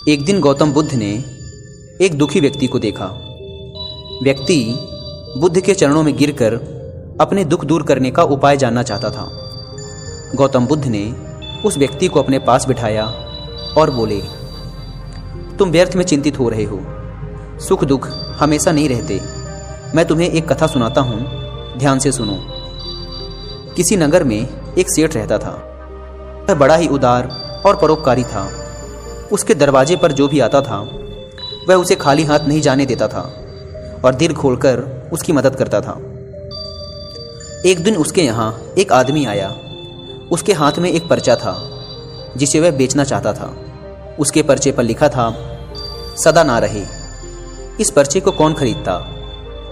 एक दिन गौतम बुद्ध ने एक दुखी व्यक्ति को देखा। व्यक्ति बुद्ध के चरणों में गिरकर अपने दुख दूर करने का उपाय जानना चाहता था। गौतम बुद्ध ने उस व्यक्ति को अपने पास बिठाया और बोले, तुम व्यर्थ में चिंतित हो रहे हो, सुख दुख हमेशा नहीं रहते। मैं तुम्हें एक कथा सुनाता हूँ, ध्यान से सुनो। किसी नगर में एक सेठ रहता था। वह बड़ा ही उदार और परोपकारी था। उसके दरवाजे पर जो भी आता था वह उसे खाली हाथ नहीं जाने देता था और दिल खोलकर उसकी मदद करता था। एक दिन उसके यहाँ एक आदमी आया। उसके हाथ में एक पर्चा था जिसे वह बेचना चाहता था। उसके पर्चे पर लिखा था, सदा ना रहे। इस पर्चे को कौन खरीदता,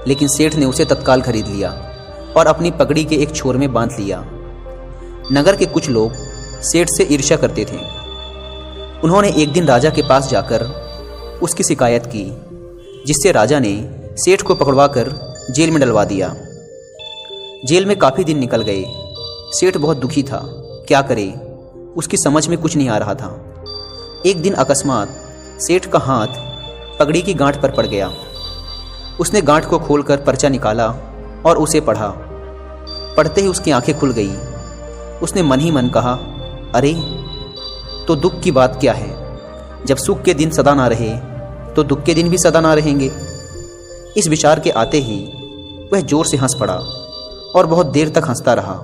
लेकिन सेठ ने उसे तत्काल खरीद लिया और अपनी पगड़ी के एक छोर में बांध लिया। नगर के कुछ लोग सेठ से ईर्ष्या करते थे। उन्होंने एक दिन राजा के पास जाकर उसकी शिकायत की, जिससे राजा ने सेठ को पकड़वाकर जेल में डलवा दिया। जेल में काफ़ी दिन निकल गए। सेठ बहुत दुखी था, क्या करे, उसकी समझ में कुछ नहीं आ रहा था। एक दिन अकस्मात सेठ का हाथ पगड़ी की गांठ पर पड़ गया। उसने गांठ को खोलकर पर्चा निकाला और उसे पढ़ा। पढ़ते ही उसकी आंखें खुल गई। उसने मन ही मन कहा, अरे तो दुख की बात क्या है। जब सुख के दिन सदा ना रहे तो दुख के दिन भी सदा ना रहेंगे। इस विचार के आते ही वह जोर से हंस पड़ा और बहुत देर तक हंसता रहा।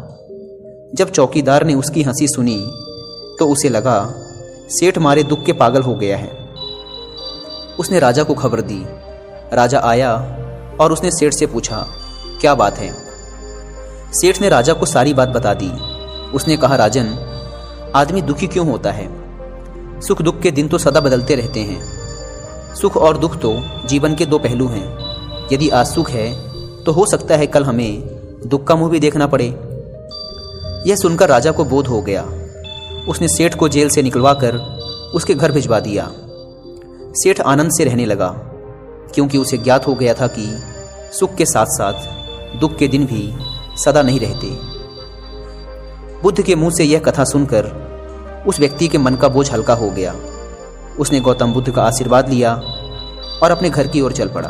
जब चौकीदार ने उसकी हंसी सुनी तो उसे लगा सेठ मारे दुख के पागल हो गया है। उसने राजा को खबर दी। राजा आया और उसने सेठ से पूछा, क्या बात है। सेठ ने राजा को सारी बात बता दी। उसने कहा, राजन, आदमी दुखी क्यों होता है। सुख दुख के दिन तो सदा बदलते रहते हैं। सुख और दुख तो जीवन के दो पहलू हैं। यदि आज सुख है तो हो सकता है कल हमें दुख का मुंह भी देखना पड़े। यह सुनकर राजा को बोध हो गया। उसने सेठ को जेल से निकलवाकर उसके घर भिजवा दिया। सेठ आनंद से रहने लगा, क्योंकि उसे ज्ञात हो गया था कि सुख के साथ साथ दुख के दिन भी सदा नहीं रहते। बुद्ध के मुंह से यह कथा सुनकर उस व्यक्ति के मन का बोझ हल्का हो गया। उसने गौतम बुद्ध का आशीर्वाद लिया और अपने घर की ओर चल पड़ा।